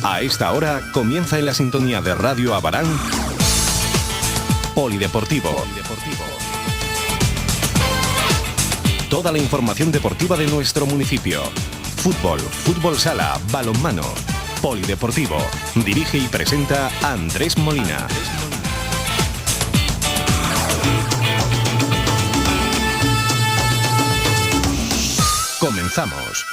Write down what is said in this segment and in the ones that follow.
A esta hora comienza en la sintonía de Radio Abarán Polideportivo. Toda la información deportiva de nuestro municipio. Fútbol, fútbol sala, balonmano. Polideportivo. Dirige y presenta Andrés Molina. Comenzamos.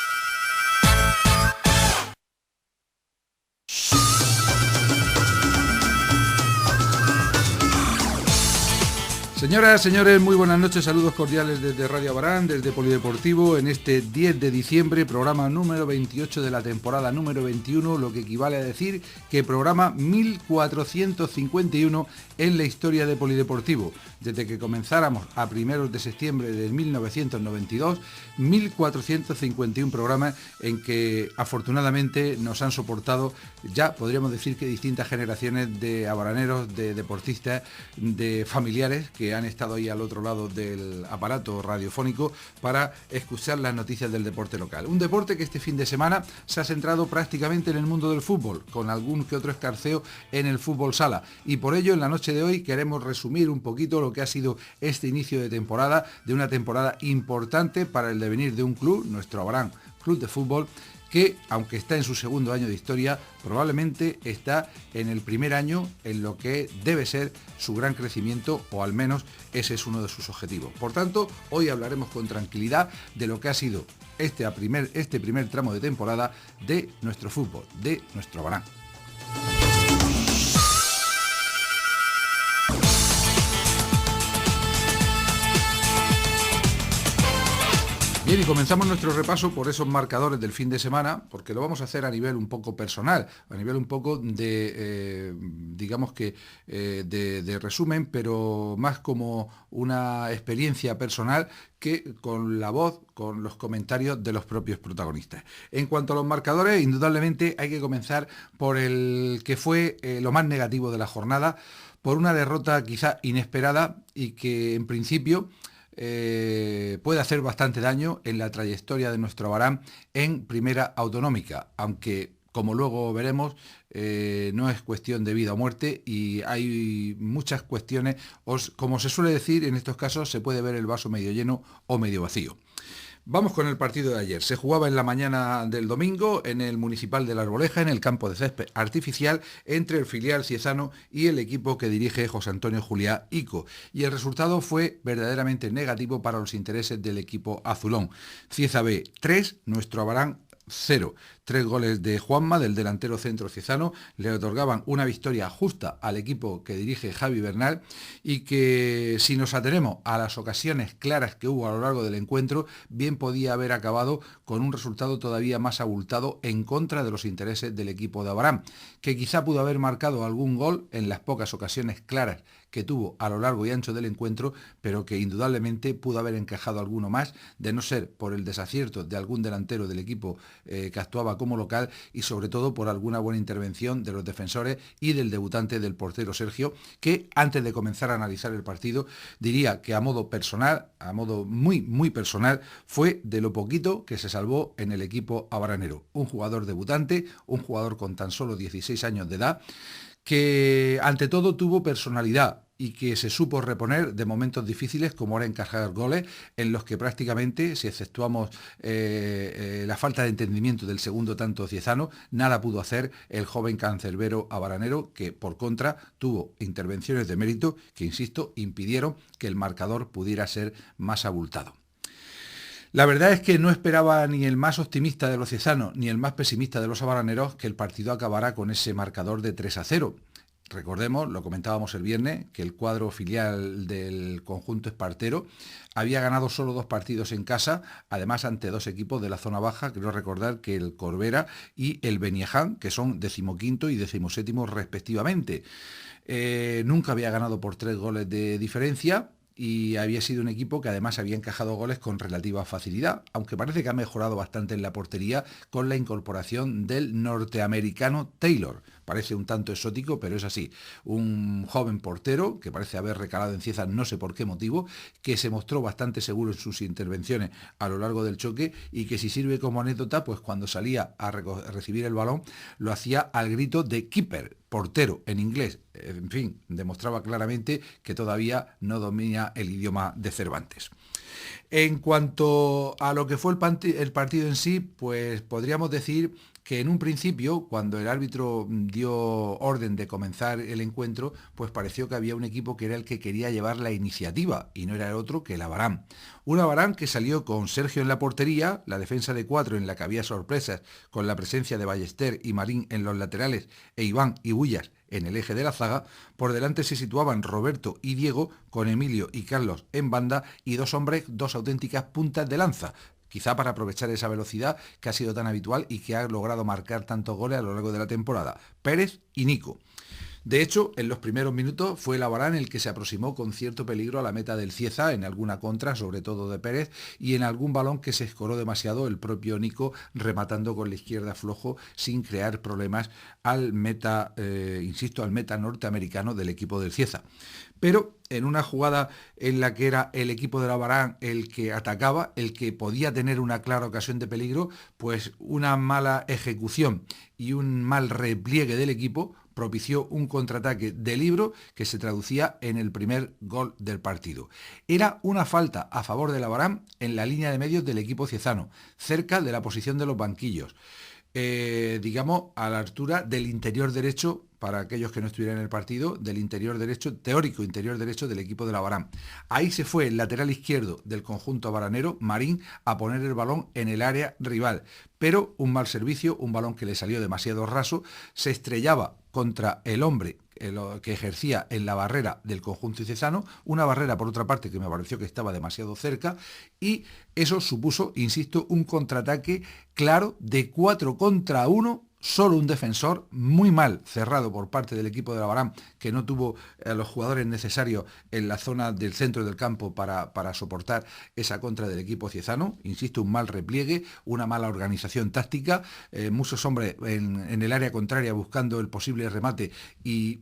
Señoras, señores, muy buenas noches, saludos cordiales desde Radio Abarán, desde Polideportivo, en este 10 de diciembre, programa número 28 de la temporada número 21, lo que equivale a decir que programa 1451 en la historia de Polideportivo. Desde que comenzáramos a primeros de septiembre de 1992, 1451 programas en que afortunadamente nos han soportado ya, podríamos decir que distintas generaciones de abaraneros, de deportistas, de familiares que han estado ahí al otro lado del aparato radiofónico para escuchar las noticias del deporte local. Un deporte que este fin de semana se ha centrado prácticamente en el mundo del fútbol, con algún que otro escarceo en el fútbol sala. Y por ello, en la noche de hoy queremos resumir un poquito lo que ha sido este inicio de temporada, de una temporada importante para el devenir de un club, nuestro Abarán Club de Fútbol, que, aunque está en su segundo año de historia, probablemente está en el primer año en lo que debe ser su gran crecimiento, o al menos ese es uno de sus objetivos. Por tanto, hoy hablaremos con tranquilidad de lo que ha sido este primer tramo de temporada de nuestro fútbol, de nuestro Abarán. Bien, y comenzamos nuestro repaso por esos marcadores del fin de semana, porque lo vamos a hacer a nivel un poco personal, a nivel un poco de, de resumen, pero más como una experiencia personal que con la voz, con los comentarios de los propios protagonistas. En cuanto a los marcadores, indudablemente hay que comenzar por el que fue lo más negativo de la jornada, por una derrota quizá inesperada y que en principio puede hacer bastante daño en la trayectoria de nuestro Abarán en primera autonómica, aunque como luego veremos no es cuestión de vida o muerte y hay muchas cuestiones, como se suele decir en estos casos, se puede ver el vaso medio lleno o medio vacío. Vamos con el partido de ayer. Se jugaba en la mañana del domingo en el Municipal de La Arboleja, en el campo de césped artificial, entre el filial ciezano y el equipo que dirige José Antonio Juliá Ico. Y el resultado fue verdaderamente negativo para los intereses del equipo azulón. Cieza B 3, nuestro Abarán 0. 3 goles de Juanma, del delantero centro ciezano, le otorgaban una victoria justa al equipo que dirige Javi Bernal y que, si nos atenemos a las ocasiones claras que hubo a lo largo del encuentro, bien podía haber acabado con un resultado todavía más abultado en contra de los intereses del equipo de Abarán, que quizá pudo haber marcado algún gol en las pocas ocasiones claras que tuvo a lo largo y ancho del encuentro, pero que indudablemente pudo haber encajado alguno más, de no ser por el desacierto de algún delantero del equipo que actuaba como local y sobre todo por alguna buena intervención de los defensores y del debutante del portero Sergio, que antes de comenzar a analizar el partido diría que a modo personal, a modo muy personal, fue de lo poquito que se salvó en el equipo abaranero. Un jugador debutante, un jugador con tan solo 16 años de edad, que ante todo tuvo personalidad y que se supo reponer de momentos difíciles, como era encajar goles, en los que prácticamente, si exceptuamos la falta de entendimiento del segundo tanto ciezano, nada pudo hacer el joven cancerbero abaranero, que por contra tuvo intervenciones de mérito que, insisto, impidieron que el marcador pudiera ser más abultado. La verdad es que no esperaba ni el más optimista de los ciezanos ni el más pesimista de los abaraneros que el partido acabara con ese marcador de 3-0. Recordemos, lo comentábamos el viernes, que el cuadro filial del conjunto espartero había ganado solo 2 partidos en casa, además ante 2 equipos de la zona baja, creo recordar que el Corbera y el Beniaján, que son 15º y 17º respectivamente. Nunca había ganado por 3 goles de diferencia, y había sido un equipo que además había encajado goles con relativa facilidad, aunque parece que ha mejorado bastante en la portería con la incorporación del norteamericano Taylor. parece un tanto exótico, pero es así. Un joven portero que parece haber recalado en Cieza, no sé por qué motivo, que se mostró bastante seguro en sus intervenciones a lo largo del choque y que si sirve como anécdota, pues cuando salía a recibir el balón lo hacía al grito de keeper, portero en inglés. En fin, demostraba claramente que todavía no domina el idioma de Cervantes. En cuanto a lo que fue el partido en sí, pues podríamos decir que en un principio, cuando el árbitro dio orden de comenzar el encuentro, pues pareció que había un equipo que era el que quería llevar la iniciativa y no era el otro que el Abarán. Un Abarán que salió con Sergio en la portería, la defensa de 4 en la que había sorpresas con la presencia de Ballester y Marín en los laterales e Iván y Bullas en el eje de la zaga. Por delante se situaban Roberto y Diego, con Emilio y Carlos en banda y dos hombres, dos auténticas puntas de lanza, quizá para aprovechar esa velocidad que ha sido tan habitual y que ha logrado marcar tantos goles a lo largo de la temporada, Pérez y Nico. De hecho, en los primeros minutos fue el Abarán el que se aproximó con cierto peligro a la meta del Cieza, en alguna contra, sobre todo de Pérez, y en algún balón que se escoró demasiado el propio Nico, rematando con la izquierda flojo sin crear problemas al meta, insisto, al meta norteamericano del equipo del Cieza. Pero en una jugada en la que era el equipo del Abarán el que atacaba, el que podía tener una clara ocasión de peligro, pues una mala ejecución y un mal repliegue del equipo propició un contraataque de Libro que se traducía en el primer gol del partido. Era una falta a favor del Abarán en la línea de medios del equipo ciezano, cerca de la posición de los banquillos. Digamos, a la altura del interior derecho, para aquellos que no estuvieran en el partido, del interior derecho, teórico interior derecho del equipo del Abarán. Ahí se fue el lateral izquierdo del conjunto abaranero, Marín, a poner el balón en el área rival. Pero un mal servicio, un balón que le salió demasiado raso, se estrellaba contra el hombre que ejercía en la barrera del conjunto ciezano, una barrera por otra parte que me pareció que estaba demasiado cerca, y eso supuso, insisto, un contraataque claro de 4 contra 1, solo un defensor, muy mal cerrado por parte del equipo de Abarán, que no tuvo a los jugadores necesarios en la zona del centro del campo para soportar esa contra del equipo ciezano. Insisto, un mal repliegue, una mala organización táctica, muchos hombres en el área contraria buscando el posible remate y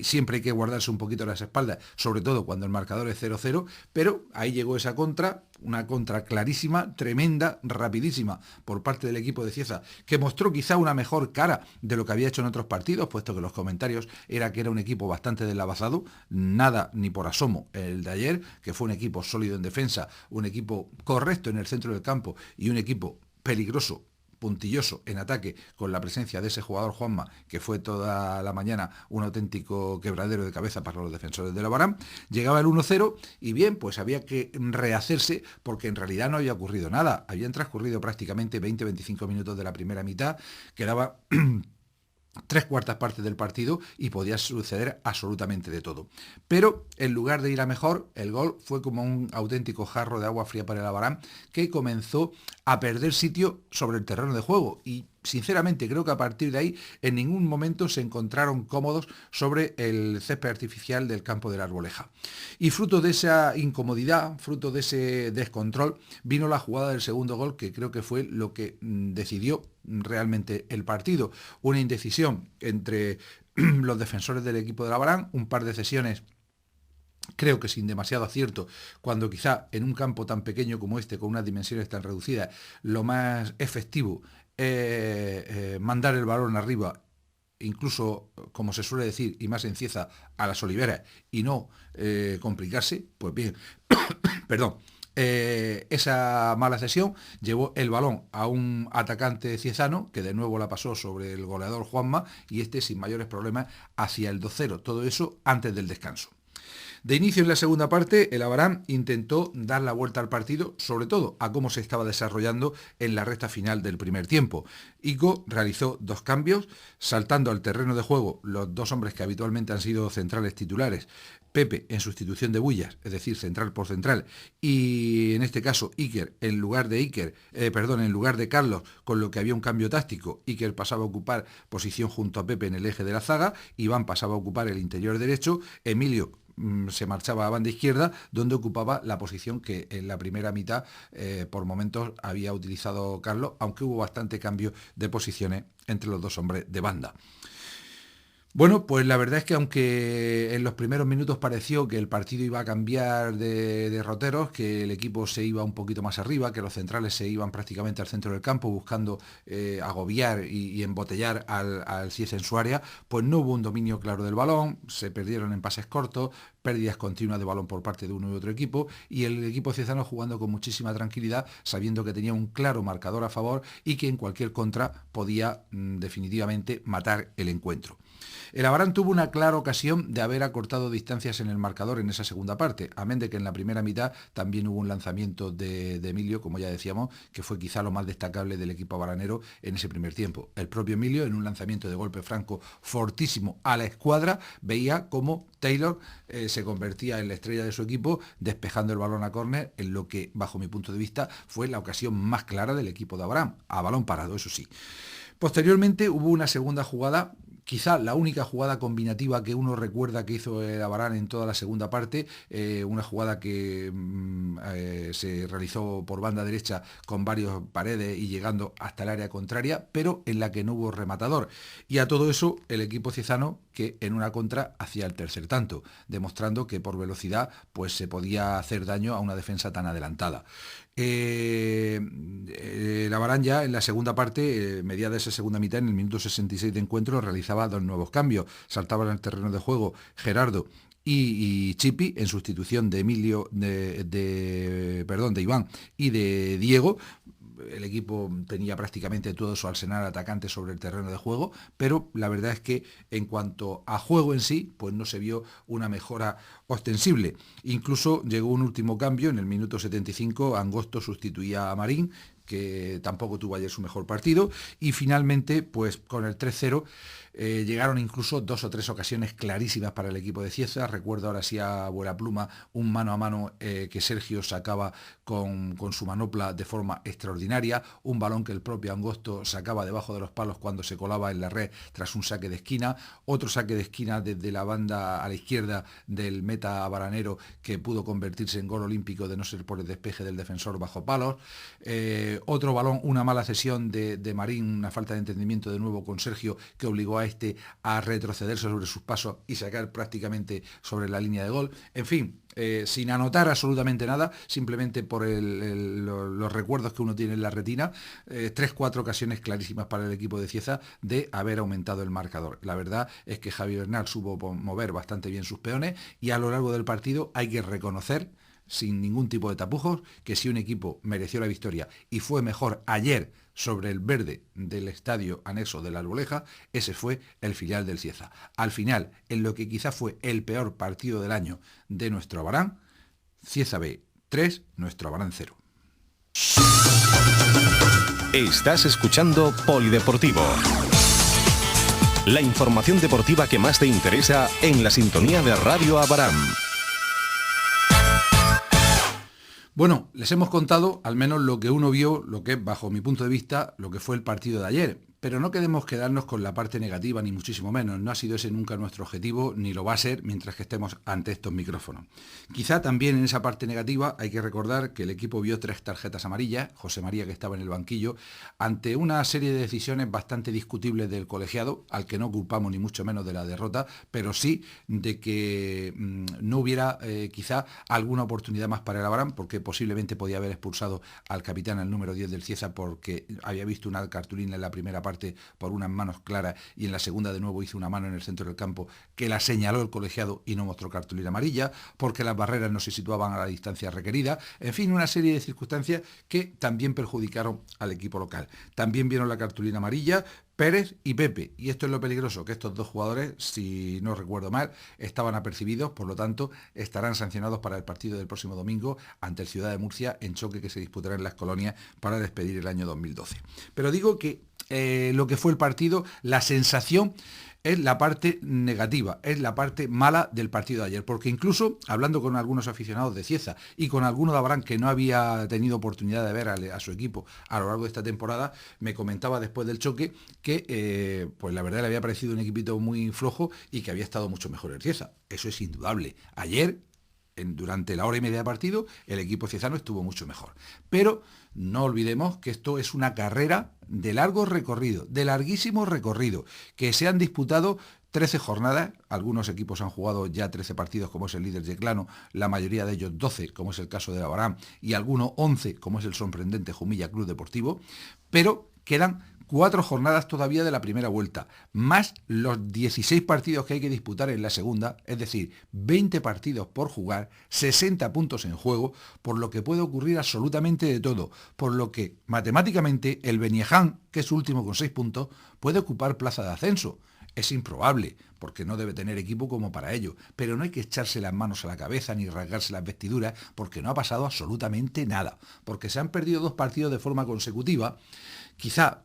siempre hay que guardarse un poquito las espaldas, sobre todo cuando el marcador es 0-0, pero ahí llegó esa contra, una contra clarísima, tremenda, rapidísima por parte del equipo de Cieza, que mostró quizá una mejor cara de lo que había hecho en otros partidos, puesto que los comentarios era que era un equipo bastante deslavazado, nada ni por asomo el de ayer, que fue un equipo sólido en defensa, un equipo correcto en el centro del campo y un equipo peligroso, puntilloso en ataque, con la presencia de ese jugador Juanma, que fue toda la mañana un auténtico quebradero de cabeza para los defensores del Abarán. Llegaba el 1-0 y bien, pues había que rehacerse porque en realidad no había ocurrido nada. Habían transcurrido prácticamente 20-25 minutos de la primera mitad, quedaba 3/4 partes del partido y podía suceder absolutamente de todo. Pero en lugar de ir a mejor, el gol fue como un auténtico jarro de agua fría para el Abarán, que comenzó a perder sitio sobre el terreno de juego y sinceramente creo que a partir de ahí en ningún momento se encontraron cómodos sobre el césped artificial del campo de la Arboleja. Y fruto de esa incomodidad, fruto de ese descontrol, vino la jugada del segundo gol, que creo que fue lo que decidió realmente el partido. Una indecisión entre los defensores del equipo de Abarán, un par de cesiones creo que sin demasiado acierto, cuando quizá en un campo tan pequeño como este, con unas dimensiones tan reducidas, lo más efectivo es mandar el balón arriba, incluso, como se suele decir, y más en Cieza, a las oliveras, y no complicarse. Pues bien, perdón, esa mala cesión llevó el balón a un atacante ciezano, que de nuevo la pasó sobre el goleador Juanma, y este sin mayores problemas hacia el 2-0, todo eso antes del descanso. De inicio en la segunda parte, el Abarán intentó dar la vuelta al partido, sobre todo a cómo se estaba desarrollando en la recta final del primer tiempo. Ico realizó 2 cambios, saltando al terreno de juego los 2 hombres que habitualmente han sido centrales titulares, Pepe en sustitución de Bullas, es decir, central por central, y en este caso Iker en lugar de Carlos, con lo que había un cambio táctico. Iker pasaba a ocupar posición junto a Pepe en el eje de la zaga, Iván pasaba a ocupar el interior derecho, Emilio se marchaba a banda izquierda, donde ocupaba la posición que en la primera mitad por momentos había utilizado Carlos, aunque hubo bastante cambio de posiciones entre los dos hombres de banda. Bueno, pues la verdad es que aunque en los primeros minutos pareció que el partido iba a cambiar de derroteros, que el equipo se iba un poquito más arriba, que los centrales se iban prácticamente al centro del campo buscando agobiar y embotellar al Cieza en su área, pues no hubo un dominio claro del balón, se perdieron en pases cortos, pérdidas continuas de balón por parte de uno y otro equipo, y el equipo ciezano jugando con muchísima tranquilidad, sabiendo que tenía un claro marcador a favor y que en cualquier contra podía definitivamente matar el encuentro. El Abarán tuvo una clara ocasión de haber acortado distancias en el marcador en esa segunda parte, amén de que en la primera mitad también hubo un lanzamiento de Emilio, como ya decíamos, que fue quizá lo más destacable del equipo abaranero en ese primer tiempo. El propio Emilio, en un lanzamiento de golpe franco fortísimo a la escuadra, veía cómo Taylor se convertía en la estrella de su equipo, despejando el balón a córner, en lo que, bajo mi punto de vista, fue la ocasión más clara del equipo de Abarán, a balón parado, eso sí. Posteriormente hubo una segunda jugada, quizá la única jugada combinativa que uno recuerda que hizo el Abarán en toda la segunda parte, una jugada que se realizó por banda derecha con varios paredes y llegando hasta el área contraria, pero en la que no hubo rematador. Y a todo eso el equipo ciezano, que en una contra hacía el tercer tanto, demostrando que por velocidad pues se podía hacer daño a una defensa tan adelantada. El Abarán ya en la segunda parte, mediada esa segunda mitad, en el minuto 66 de encuentro, realizaba dos nuevos cambios. Saltaban al terreno de juego Gerardo y Chipi en sustitución de Emilio, de Iván y de Diego. El equipo tenía prácticamente todo su arsenal atacante sobre el terreno de juego, pero la verdad es que en cuanto a juego en sí, pues no se vio una mejora ostensible. Incluso llegó un último cambio en el minuto 75, Angosto sustituía a Marín, que tampoco tuvo ayer su mejor partido, y finalmente, pues con el 3-0, llegaron incluso 2 o 3 ocasiones clarísimas para el equipo de Cieza. Recuerdo ahora sí a buena pluma un mano a mano que Sergio sacaba con su manopla de forma extraordinaria, un balón que el propio Angosto sacaba debajo de los palos cuando se colaba en la red tras un saque de esquina, otro saque de esquina desde la banda a la izquierda del meta abaranero que pudo convertirse en gol olímpico de no ser por el despeje del defensor bajo palos, otro balón, una mala cesión de Marín, una falta de entendimiento de nuevo con Sergio que obligó a este a retroceder sobre sus pasos y sacar prácticamente sobre la línea de gol. En fin, sin anotar absolutamente nada, simplemente por los recuerdos que uno tiene en la retina, 3-4 ocasiones clarísimas para el equipo de Cieza de haber aumentado el marcador. La verdad es que Javi Bernal supo mover bastante bien sus peones y a lo largo del partido hay que reconocer, sin ningún tipo de tapujos, que si un equipo mereció la victoria y fue mejor ayer sobre el verde del estadio anexo de la Alboleja, ese fue el filial del Cieza. Al final, en lo que quizá fue el peor partido del año de nuestro Abarán, Cieza B 3, nuestro Abarán 0. Estás escuchando Polideportivo. La información deportiva que más te interesa en la sintonía de Radio Abarán. Bueno, les hemos contado al menos lo que uno vio, lo que bajo mi punto de vista, lo que fue el partido de ayer. Pero no queremos quedarnos con la parte negativa, ni muchísimo menos. No ha sido ese nunca nuestro objetivo, ni lo va a ser mientras que estemos ante estos micrófonos. Quizá también en esa parte negativa hay que recordar que el equipo vio 3 tarjetas amarillas, José María que estaba en el banquillo, ante una serie de decisiones bastante discutibles del colegiado, al que no culpamos ni mucho menos de la derrota, pero sí de que no hubiera quizá alguna oportunidad más para el Abarán, porque posiblemente podía haber expulsado al capitán, al número 10 del Cieza, porque había visto una cartulina en la primera parte por unas manos claras y en la segunda de nuevo hizo una mano en el centro del campo que la señaló el colegiado y no mostró cartulina amarilla, porque las barreras no se situaban a la distancia requerida. En fin, una serie de circunstancias que también perjudicaron al equipo local. También vieron la cartulina amarilla Pérez y Pepe, y esto es lo peligroso, que estos dos jugadores, si no recuerdo mal, estaban apercibidos, por lo tanto estarán sancionados para el partido del próximo domingo ante el Ciudad de Murcia, en choque que se disputará en Las Colonias para despedir el año 2012. Pero digo que lo que fue el partido, la sensación es la parte negativa, es la parte mala del partido de ayer, porque incluso hablando con algunos aficionados de Cieza y con alguno de Abraham que no había tenido oportunidad de ver a su equipo a lo largo de esta temporada, me comentaba después del choque que pues la verdad le había parecido un equipito muy flojo y que había estado mucho mejor el Cieza. Eso es indudable. Ayer, durante la hora y media de partido, el equipo ciezano estuvo mucho mejor. Pero no olvidemos que esto es una carrera de largo recorrido, de larguísimo recorrido, que se han disputado 13 jornadas, algunos equipos han jugado ya 13 partidos, como es el líder Yeclano, la mayoría de ellos 12, como es el caso de Abraham, y algunos 11, como es el sorprendente Jumilla Club Deportivo, pero quedan 4 jornadas todavía de la primera vuelta, más los 16 partidos que hay que disputar en la segunda, es decir, 20 partidos por jugar, 60 puntos en juego, por lo que puede ocurrir absolutamente de todo, por lo que matemáticamente el Beniaján, que es último con 6 puntos, puede ocupar plaza de ascenso. Es improbable, porque no debe tener equipo como para ello, pero no hay que echarse las manos a la cabeza ni rasgarse las vestiduras, porque no ha pasado absolutamente nada, porque se han perdido 2 partidos de forma consecutiva. Quizá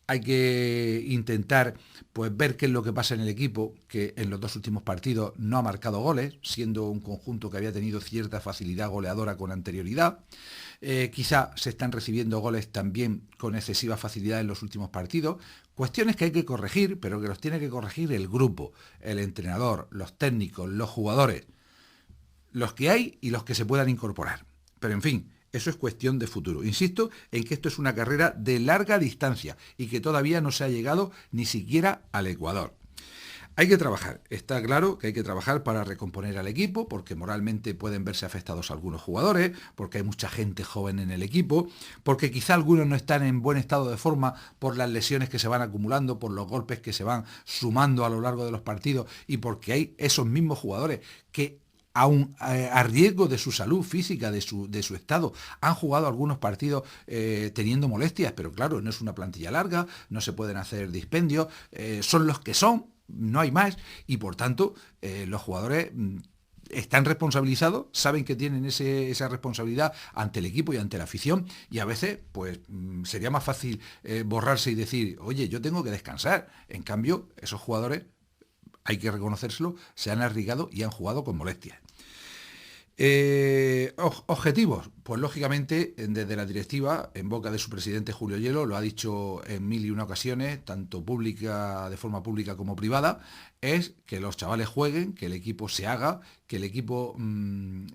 hay que intentar pues ver qué es lo que pasa en el equipo, que en los 2 últimos partidos no ha marcado goles, siendo un conjunto que había tenido cierta facilidad goleadora con anterioridad. Quizá se están recibiendo goles también con excesiva facilidad en los últimos partidos. Cuestiones que hay que corregir, pero que los tiene que corregir el grupo, el entrenador, los técnicos, los jugadores, los que hay y los que se puedan incorporar. Pero en fin, eso es cuestión de futuro. Insisto en que esto es una carrera de larga distancia y que todavía no se ha llegado ni siquiera al Ecuador. Hay que trabajar, está claro que hay que trabajar para recomponer al equipo, porque moralmente pueden verse afectados algunos jugadores, porque hay mucha gente joven en el equipo, porque quizá algunos no están en buen estado de forma por las lesiones que se van acumulando, por los golpes que se van sumando a lo largo de los partidos y porque hay esos mismos jugadores que aun a riesgo de su salud física, de su estado, han jugado algunos partidos teniendo molestias, pero claro, no es una plantilla larga, no se pueden hacer dispendios, son los que son, no hay más, y por tanto los jugadores están responsabilizados, saben que tienen esa responsabilidad ante el equipo y ante la afición, y a veces pues sería más fácil borrarse y decir, oye, yo tengo que descansar. En cambio, esos jugadores, hay que reconocérselo, se han arriesgado y han jugado con molestias. Objetivos, pues lógicamente desde la directiva, en boca de su presidente Julio Hielo, lo ha dicho en 1001 ocasiones, tanto pública, de forma pública como privada, es que los chavales jueguen, que el equipo se haga, que el equipo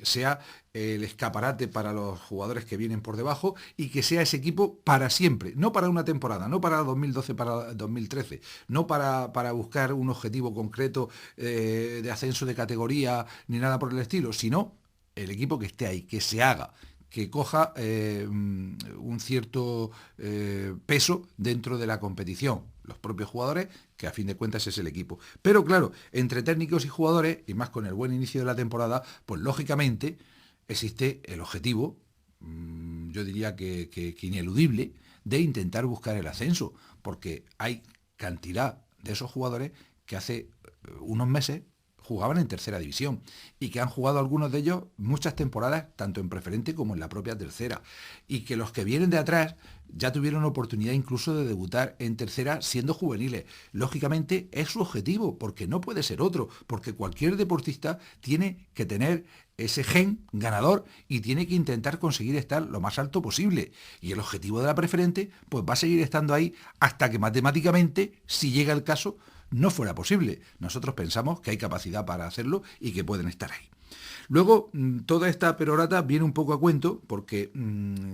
sea el escaparate para los jugadores que vienen por debajo y que sea ese equipo para siempre, no para una temporada, no para 2012, para 2013, no para buscar un objetivo concreto de ascenso de categoría ni nada por el estilo, sino el equipo que esté ahí, que se haga, que coja un cierto peso dentro de la competición. Los propios jugadores, que a fin de cuentas es el equipo. Pero claro, entre técnicos y jugadores, y más con el buen inicio de la temporada, pues lógicamente existe el objetivo, yo diría que ineludible, de intentar buscar el ascenso, porque hay cantidad de esos jugadores que hace unos meses jugaban en tercera división y que han jugado algunos de ellos muchas temporadas, tanto en preferente como en la propia tercera, y que los que vienen de atrás ya tuvieron oportunidad incluso de debutar en tercera siendo juveniles. Lógicamente es su objetivo, porque no puede ser otro, porque cualquier deportista tiene que tener ese gen ganador y tiene que intentar conseguir estar lo más alto posible. Y el objetivo de la preferente pues va a seguir estando ahí hasta que matemáticamente, si llega el caso, no fuera posible. Nosotros pensamos que hay capacidad para hacerlo y que pueden estar ahí. Luego, toda esta perorata viene un poco a cuento porque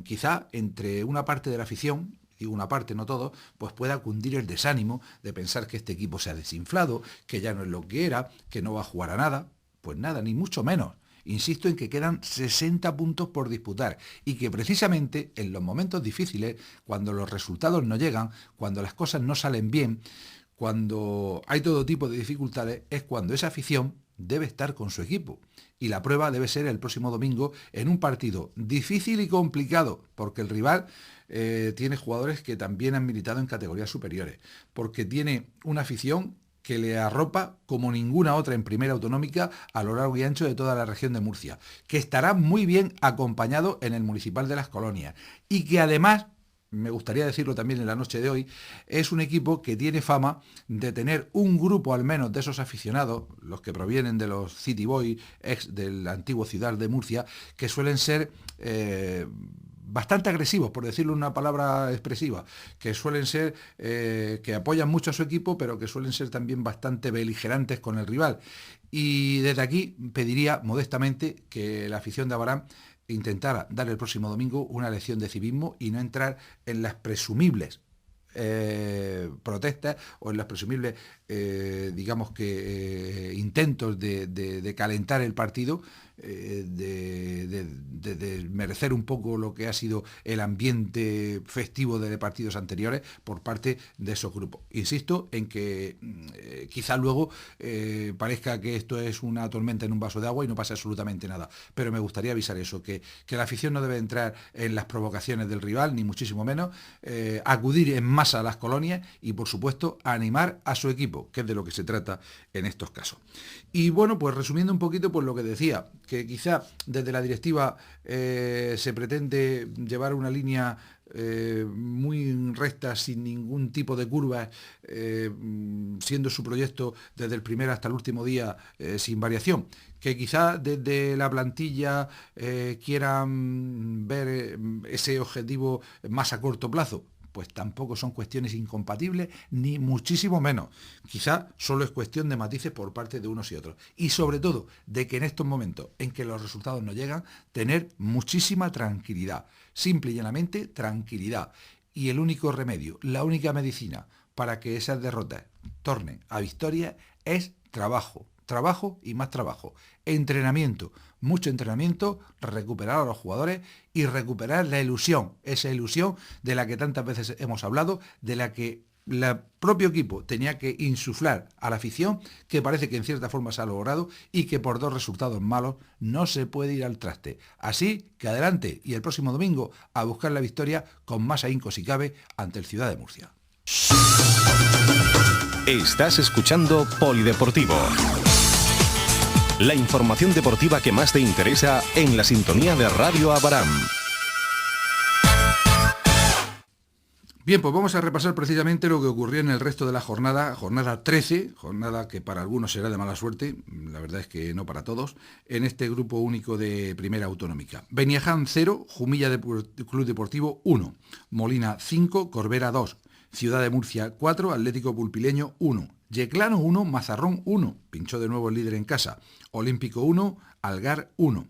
quizá entre una parte de la afición, digo una parte, no todo, pues pueda cundir el desánimo de pensar que este equipo se ha desinflado, que ya no es lo que era, que no va a jugar a nada. Pues nada, ni mucho menos. Insisto en que quedan 60 puntos por disputar y que precisamente en los momentos difíciles, cuando los resultados no llegan, cuando las cosas no salen bien, cuando hay todo tipo de dificultades, es cuando esa afición debe estar con su equipo. Y la prueba debe ser el próximo domingo en un partido difícil y complicado, porque el rival tiene jugadores que también han militado en categorías superiores, porque tiene una afición que le arropa como ninguna otra en primera autonómica a lo largo y ancho de toda la región de Murcia, que estará muy bien acompañado en el Municipal de Las Colonias y que además me gustaría decirlo también en la noche de hoy, es un equipo que tiene fama de tener un grupo al menos de esos aficionados, los que provienen de los City Boys, ex del antiguo Ciudad de Murcia, que suelen ser bastante agresivos, por decirlo una palabra expresiva, que suelen ser, que apoyan mucho a su equipo, pero que suelen ser también bastante beligerantes con el rival. Y desde aquí pediría modestamente que la afición de Abarán intentara dar el próximo domingo una lección de civismo y no entrar en las presumibles protestas o en los presumibles digamos que intentos de calentar el partido, de merecer un poco lo que ha sido el ambiente festivo de partidos anteriores por parte de esos grupos. Insisto en que quizá luego parezca que esto es una tormenta en un vaso de agua y no pasa absolutamente nada, pero me gustaría avisar eso, que la afición no debe entrar en las provocaciones del rival, ni muchísimo menos, acudir en masa a las colonias y por supuesto animar a su equipo, que es de lo que se trata en estos casos. Y bueno, pues resumiendo un poquito pues lo que decía, que quizá desde la directiva se pretende llevar una línea muy recta, sin ningún tipo de curvas, siendo su proyecto desde el primer hasta el último día sin variación, que quizá desde la plantilla quieran ver ese objetivo más a corto plazo, pues tampoco son cuestiones incompatibles, ni muchísimo menos. Quizá solo es cuestión de matices por parte de unos y otros. Y sobre todo, de que en estos momentos en que los resultados no llegan, tener muchísima tranquilidad. Simple y llanamente, tranquilidad. Y el único remedio, la única medicina para que esas derrotas tornen a victoria es trabajo. Trabajo y más trabajo. Entrenamiento, mucho entrenamiento, recuperar a los jugadores y recuperar la ilusión, esa ilusión de la que tantas veces hemos hablado, de la que el propio equipo tenía que insuflar a la afición, que parece que en cierta forma se ha logrado y que por dos resultados malos no se puede ir al traste. Así que adelante y el próximo domingo a buscar la victoria con más ahínco si cabe ante el Ciudad de Murcia. Estás escuchando Polideportivo. La información deportiva que más te interesa en la sintonía de Radio Abarán. Bien, pues vamos a repasar precisamente lo que ocurrió en el resto de la jornada 13, jornada que para algunos será de mala suerte, la verdad es que no para todos, en este grupo único de Primera Autonómica. Beniaján 0, Jumilla Club Deportivo 1, Molina 5, Corbera 2, Ciudad de Murcia 4, Atlético Pulpileño 1, Yeclano 1, Mazarrón 1, pinchó de nuevo el líder en casa, Olímpico 1, Algar 1,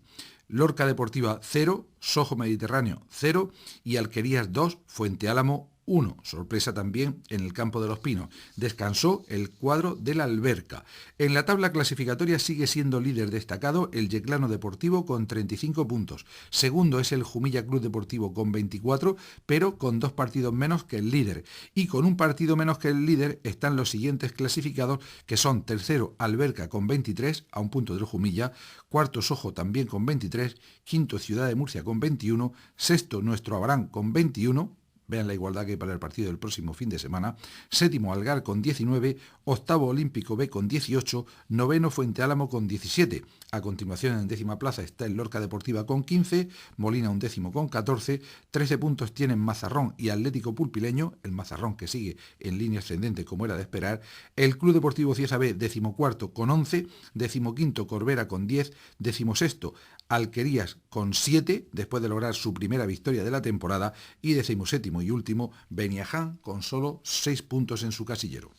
Lorca Deportiva 0, Sojo Mediterráneo 0 y Alquerías 2, Fuente Álamo 1, sorpresa también en el campo de los Pinos. Descansó el cuadro de la Alberca. En la tabla clasificatoria sigue siendo líder destacado el Yeclano Deportivo con 35 puntos. Segundo es el Jumilla Club Deportivo con 24, pero con 2 partidos menos que el líder. Y con un partido menos que el líder están los siguientes clasificados, que son tercero Alberca con 23, a un punto del Jumilla, cuarto Sojo también con 23, quinto Ciudad de Murcia con 21, sexto Nuestro Abarán con 21, vean la igualdad que hay para el partido del próximo fin de semana, séptimo Algar con 19, octavo Olímpico B con 18, noveno Fuente Álamo con 17. A continuación en décima plaza está el Lorca Deportiva con 15, Molina undécimo con 14, 13 puntos tienen Mazarrón y Atlético Pulpileño, el Mazarrón que sigue en línea ascendente como era de esperar, el Club Deportivo Cieza B decimocuarto con 11, decimoquinto Corbera con 10, decimosexto Alquerías con 7, después de lograr su primera victoria de la temporada, y decimoséptimo y último Beniaján con solo 6 puntos en su casillero.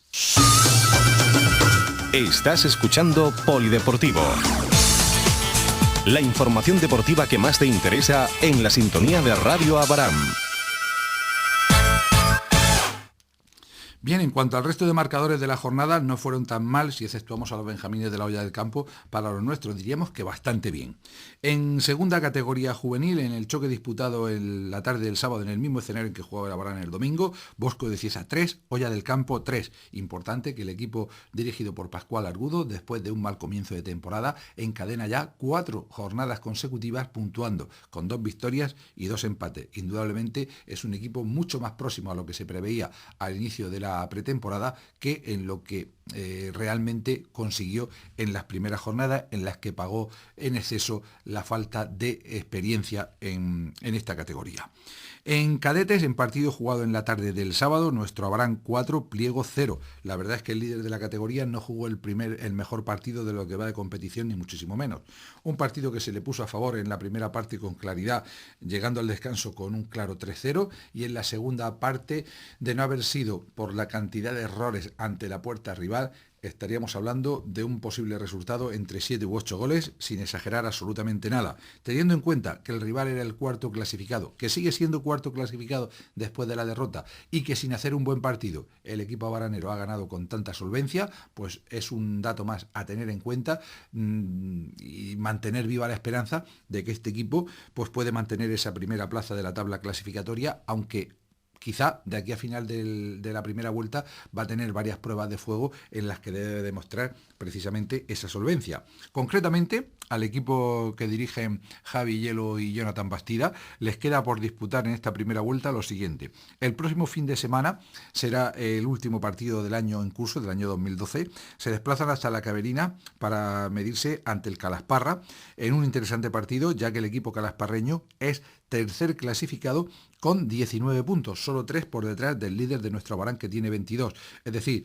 Estás escuchando Polideportivo. La información deportiva que más te interesa en la sintonía de Radio Abarán. Bien, en cuanto al resto de marcadores de la jornada, no fueron tan mal si exceptuamos a los benjamines de la olla del campo. Para los nuestros diríamos que bastante bien. En segunda categoría juvenil, en el choque disputado en la tarde del sábado en el mismo escenario en que jugaba el Abarán el domingo, Bosco de Cieza 3, Olla del Campo 3. Importante que el equipo dirigido por Pascual Argudo, después de un mal comienzo de temporada, encadena ya 4 jornadas consecutivas puntuando, con 2 victorias y 2 empates. Indudablemente es un equipo mucho más próximo a lo que se preveía al inicio de la pretemporada que en lo que realmente consiguió en las primeras jornadas, en las que pagó en exceso la falta de experiencia en esta categoría. En cadetes, en partido jugado en la tarde del sábado, nuestro Abraham 4, Pliego 0. La verdad es que el líder de la categoría no jugó el mejor partido de lo que va de competición, ni muchísimo menos. Un partido que se le puso a favor en la primera parte con claridad, llegando al descanso con un claro 3-0, y en la segunda parte, de no haber sido por la cantidad de errores ante la puerta rival, estaríamos hablando de un posible resultado entre 7 u 8 goles, sin exagerar absolutamente nada. Teniendo en cuenta que el rival era el cuarto clasificado, que sigue siendo cuarto clasificado después de la derrota, y que sin hacer un buen partido el equipo baranero ha ganado con tanta solvencia, pues es un dato más a tener en cuenta y mantener viva la esperanza de que este equipo pues puede mantener esa primera plaza de la tabla clasificatoria, aunque quizá de aquí a final de la primera vuelta va a tener varias pruebas de fuego en las que debe demostrar precisamente esa solvencia. Concretamente, al equipo que dirigen Javi Hielo y Jonathan Bastida les queda por disputar en esta primera vuelta lo siguiente. El próximo fin de semana será el último partido del año en curso, del año 2012. Se desplazan hasta la Caverina para medirse ante el Calasparra en un interesante partido, ya que el equipo calasparreño es tercer clasificado con 19 puntos, solo 3 por detrás del líder de nuestro Abarán, que tiene 22. Es decir,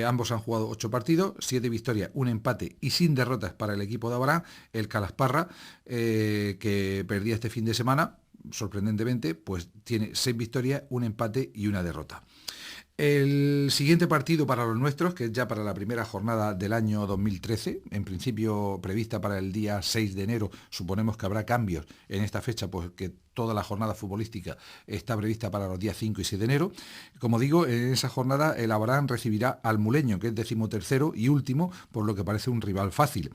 ambos han jugado 8 partidos, 7 victorias, un empate y sin derrotas para el equipo de Abarán. El Calasparra, que perdía este fin de semana, sorprendentemente, pues tiene 6 victorias, un empate y una derrota. El siguiente partido para los nuestros, que es ya para la primera jornada del año 2013, en principio prevista para el día 6 de enero, suponemos que habrá cambios en esta fecha, pues que toda la jornada futbolística está prevista para los días 5 y 6 de enero. Como digo, en esa jornada el Abarán recibirá al Muleño, que es 13º y último, por lo que parece un rival fácil.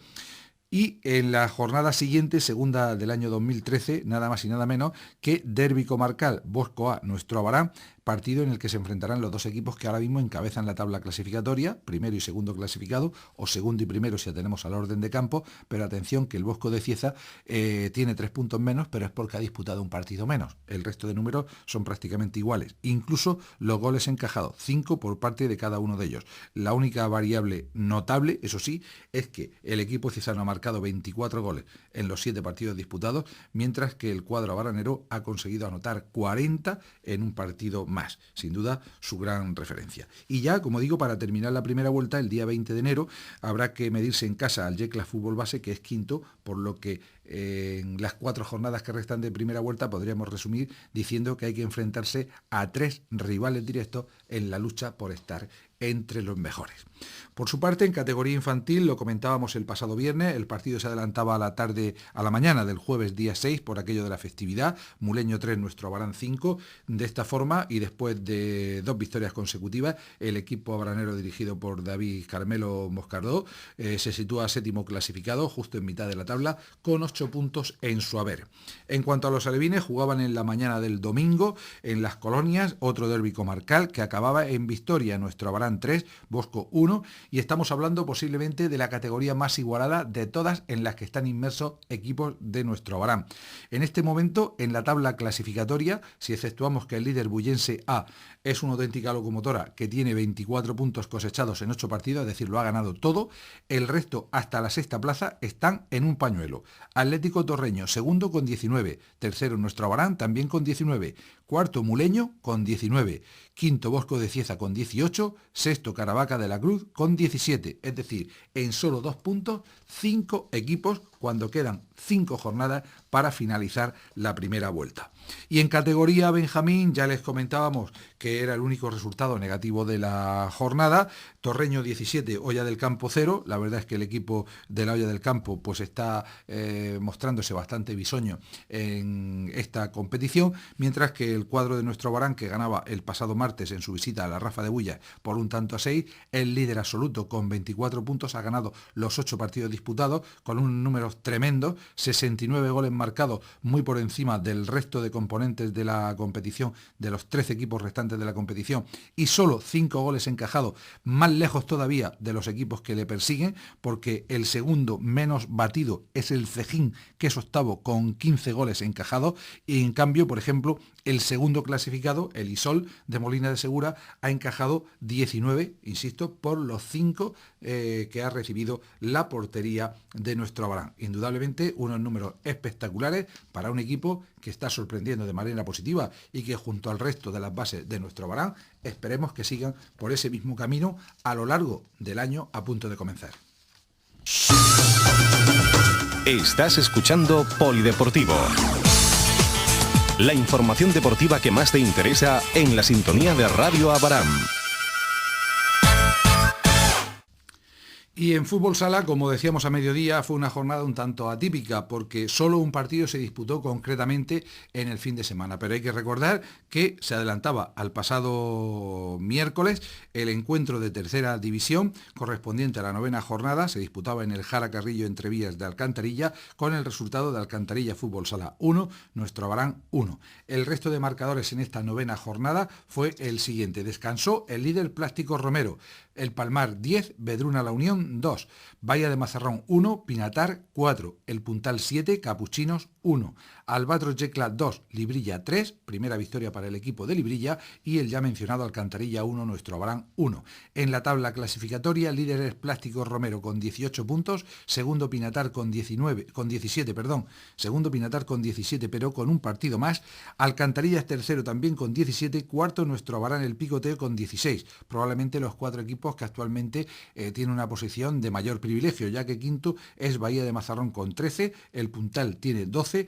Y en la jornada siguiente, segunda del año 2013, nada más y nada menos que derbi comarcal, Bosco A, nuestro Abarán, partido en el que se enfrentarán los dos equipos que ahora mismo encabezan la tabla clasificatoria, primero y segundo clasificado, o segundo y primero si atendemos al orden de campo, pero atención que el Bosco de Cieza tiene 3 puntos menos, pero es porque ha disputado un partido menos. El resto de números son prácticamente iguales, incluso los goles encajados, 5 por parte de cada uno de ellos. La única variable notable, eso sí, es que el equipo ciezano ha marcado 24 goles en los 7 partidos disputados, mientras que el cuadro baranero ha conseguido anotar 40 en un partido más. Sin duda, su gran referencia. Y ya, como digo, para terminar la primera vuelta, el día 20 de enero, habrá que medirse en casa al Yecla Fútbol Base, que es quinto, por lo que en las 4 jornadas que restan de primera vuelta podríamos resumir diciendo que hay que enfrentarse a 3 rivales directos en la lucha por estar entre los mejores. Por su parte, en categoría infantil, lo comentábamos el pasado viernes, el partido se adelantaba a la mañana del jueves día 6 por aquello de la festividad, Muleño 3, nuestro Abarán 5. De esta forma, y después de 2 victorias consecutivas, el equipo abaranero dirigido por David Carmelo Moscardó se sitúa 7º clasificado, justo en mitad de la tabla, con 8 puntos en su haber. En cuanto a los alevines, jugaban en la mañana del domingo en Las Colonias, otro derbi comarcal que acababa en victoria, nuestro Abarán 3, Bosco 1, y estamos hablando posiblemente de la categoría más igualada de todas en las que están inmersos equipos de nuestro Abarán. En este momento, en la tabla clasificatoria, si exceptuamos que el líder bullense A es una auténtica locomotora que tiene 24 puntos cosechados en 8 partidos, es decir, lo ha ganado todo, el resto hasta la 6ª plaza están en un pañuelo. Atlético Torreño, segundo con 19, tercero nuestro Abarán también con 19, cuarto Muleño con 19, quinto Bosco de Cieza con 18, sexto Caravaca de la Cruz con 17, es decir, en solo 2 puntos, 5 equipos cuando quedan 5 jornadas para finalizar la primera vuelta. Y en categoría Benjamín ya les comentábamos que era el único resultado negativo de la jornada. Torreño 17, Olla del Campo 0. La verdad es que el equipo de la Olla del Campo pues está mostrándose bastante bisoño en esta competición, mientras que el cuadro de nuestro Abarán, que ganaba el pasado martes en su visita a la Rafa de Bulla por un tanto a 6, el líder absoluto con 24 puntos, ha ganado los 8 partidos disputados con un número tremendo, 69 goles marcados, muy por encima del resto de componentes de la competición, de los 13 equipos restantes de la competición, y solo 5 goles encajados, más lejos todavía de los equipos que le persiguen, porque el segundo menos batido es el Cejín, que es octavo con 15 goles encajados, y en cambio, por ejemplo, el segundo clasificado, el Isol de Molina de Segura ha encajado 19, insisto, por los 5 que ha recibido la portería de nuestro Abarán. Indudablemente unos números espectaculares para un equipo que está sorprendiendo de manera positiva y que junto al resto de las bases de nuestro Abarán esperemos que sigan por ese mismo camino a lo largo del año a punto de comenzar. Estás escuchando Polideportivo. La información deportiva que más te interesa en la sintonía de Radio Abarán. Y en fútbol sala, como decíamos a mediodía, fue una jornada un tanto atípica porque solo un partido se disputó concretamente en el fin de semana. Pero hay que recordar que se adelantaba al pasado miércoles el encuentro de tercera división correspondiente a la 9ª jornada. Se disputaba en el Jara Carrillo Entrevías de Alcantarilla con el resultado de Alcantarilla Fútbol Sala 1, nuestro Abarán 1. El resto de marcadores en esta 9ª jornada fue el siguiente. Descansó el líder Plástico Romero. El Palmar 10, Vedruna La Unión 2, Bahía de Mazarrón 1, Pinatar 4, El Puntal 7, Capuchinos 1, Albatros Yecla 2, Librilla 3, primera victoria para el equipo de Librilla y el ya mencionado Alcantarilla 1, nuestro Abarán 1. En la tabla clasificatoria, líder es Plástico Romero con 18 puntos, segundo Pinatar con 17, segundo Pinatar con 17 pero con un partido más, Alcantarilla es tercero también con 17, cuarto nuestro Abarán El Picoteo con 16, probablemente los 4 equipos que actualmente tienen una posición de mayor privilegio, ya que quinto es Bahía de Mazarrón con 13, el Puntal tiene 12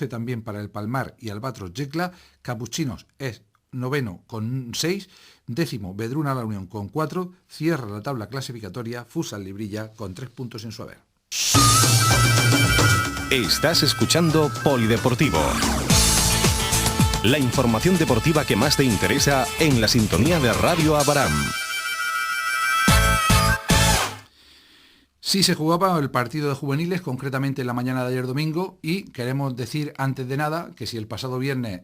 también para el Palmar y Albatros Yecla, Capuchinos es noveno con 6, décimo Vedruna La Unión con 4, cierra la tabla clasificatoria Futsal Librilla con 3 puntos en su haber. Estás escuchando Polideportivo. La información deportiva que más te interesa en la sintonía de Radio Abarán. Sí se jugaba el partido de juveniles, concretamente en la mañana de ayer domingo, y queremos decir antes de nada que si el pasado viernes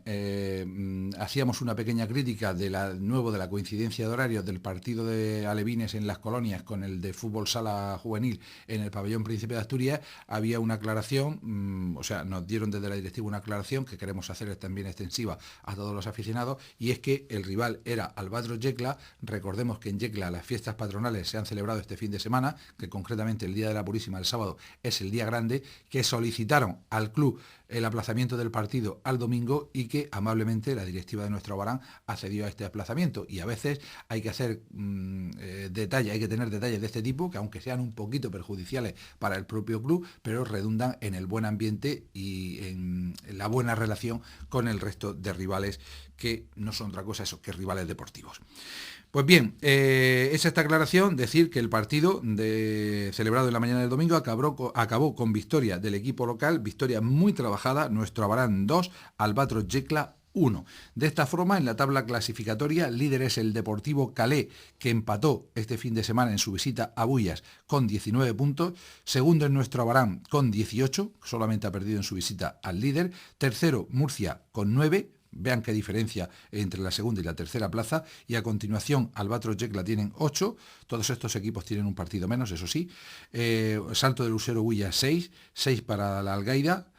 hacíamos una pequeña crítica de la coincidencia de horarios del partido de alevines en las colonias con el de fútbol sala juvenil en el pabellón Príncipe de Asturias, había una aclaración, nos dieron desde la directiva una aclaración que queremos hacer también extensiva a todos los aficionados, y es que el rival era Albatros Yecla. Recordemos que en Yecla las fiestas patronales se han celebrado este fin de semana, que concretamente el Día de la Purísima, el sábado, es el día grande, que solicitaron al club el aplazamiento del partido al domingo y que amablemente la directiva de nuestro Abarán accedió a este aplazamiento. Y a veces hay que hacer hay que tener detalles de este tipo, que aunque sean un poquito perjudiciales para el propio club, pero redundan en el buen ambiente y en la buena relación con el resto de rivales, que no son otra cosa eso que rivales deportivos. Pues bien, es esta aclaración, decir que el partido celebrado en la mañana del domingo acabó con victoria del equipo local, victoria muy trabajada, nuestro Abarán 2, Albatros Yecla 1. De esta forma, en la tabla clasificatoria, líder es el Deportivo Calé, que empató este fin de semana en su visita a Bullas con 19 puntos. Segundo es nuestro Abarán con 18, solamente ha perdido en su visita al líder. Tercero, Murcia con 9. Vean qué diferencia entre la segunda y la tercera plaza. Y a continuación, Albatros Yecla tienen 8. Todos estos equipos tienen un partido menos, eso sí. Salto del Usero Huilla 6 para la Algaida.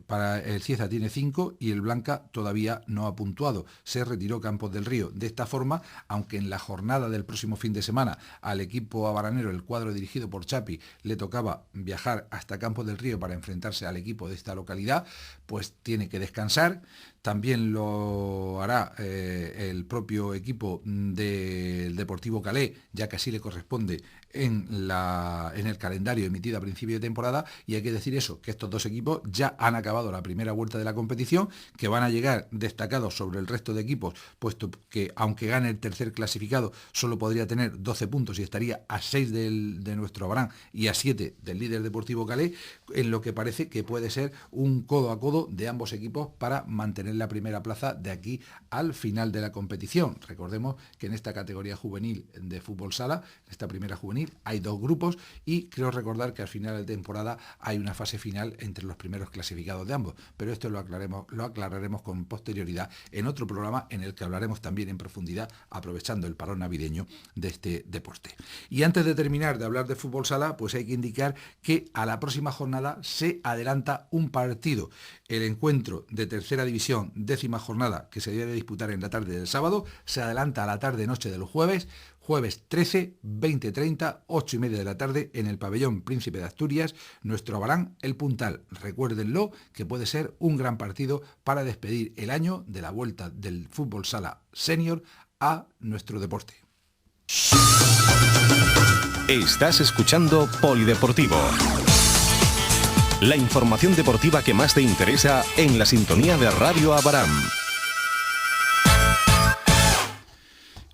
Para el Cieza tiene 5 y el Blanca todavía no ha puntuado. Se retiró Campos del Río. De esta forma, aunque en la jornada del próximo fin de semana al equipo abaranero, el cuadro dirigido por Chapi, le tocaba viajar hasta Campos del Río para enfrentarse al equipo de esta localidad, pues tiene que descansar. También lo hará el propio equipo del Deportivo Calé, ya que así le corresponde en el calendario emitido a principio de temporada. Y hay que decir eso, que estos dos equipos ya han acabado la primera vuelta de la competición, que van a llegar destacados sobre el resto de equipos, puesto que aunque gane el tercer clasificado, solo podría tener 12 puntos y estaría a 6 de nuestro Abarán y a 7 del líder Deportivo Calé, en lo que parece que puede ser un codo a codo de ambos equipos para mantener la primera plaza de aquí al final de la competición. Recordemos que en esta categoría juvenil de fútbol sala, en esta primera juvenil, hay 2 grupos y creo recordar que al final de temporada hay una fase final entre los primeros clasificados jubilados de ambos, pero esto lo aclararemos con posterioridad en otro programa en el que hablaremos también en profundidad, aprovechando el parón navideño, de este deporte. Y antes de terminar de hablar de fútbol sala, pues hay que indicar que a la próxima jornada se adelanta un partido. El encuentro de tercera división, 10ª jornada, que se debe disputar en la tarde del sábado, se adelanta a la tarde-noche del jueves 13, 20:30, 8:30 de la tarde, en el pabellón Príncipe de Asturias, nuestro Abarán, El Puntal. Recuérdenlo, que puede ser un gran partido para despedir el año de la vuelta del fútbol sala senior a nuestro deporte. Estás escuchando Polideportivo. La información deportiva que más te interesa en la sintonía de Radio Abarán.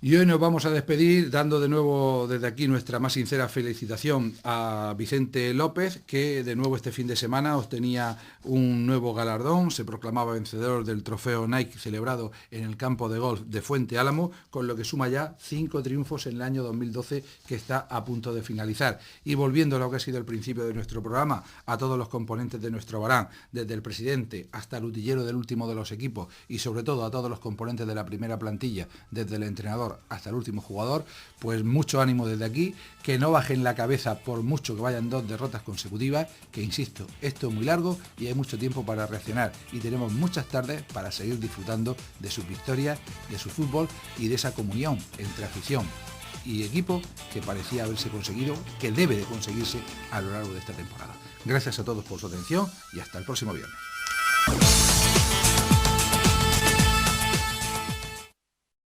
Y hoy nos vamos a despedir dando de nuevo desde aquí nuestra más sincera felicitación a Vicente López, que de nuevo este fin de semana obtenía un nuevo galardón, se proclamaba vencedor del trofeo Nike celebrado en el campo de golf de Fuente Álamo, con lo que suma ya 5 triunfos en el año 2012 que está a punto de finalizar. Y volviendo a lo que ha sido el principio de nuestro programa, a todos los componentes de nuestro Abarán, desde el presidente hasta el utillero del último de los equipos y sobre todo a todos los componentes de la primera plantilla, desde el entrenador hasta el último jugador, pues mucho ánimo desde aquí, que no bajen la cabeza por mucho que vayan 2 derrotas consecutivas, que insisto, esto es muy largo y hay mucho tiempo para reaccionar y tenemos muchas tardes para seguir disfrutando de sus victorias, de su fútbol y de esa comunión entre afición y equipo que parecía haberse conseguido, que debe de conseguirse a lo largo de esta temporada. Gracias a todos por su atención y hasta el próximo viernes.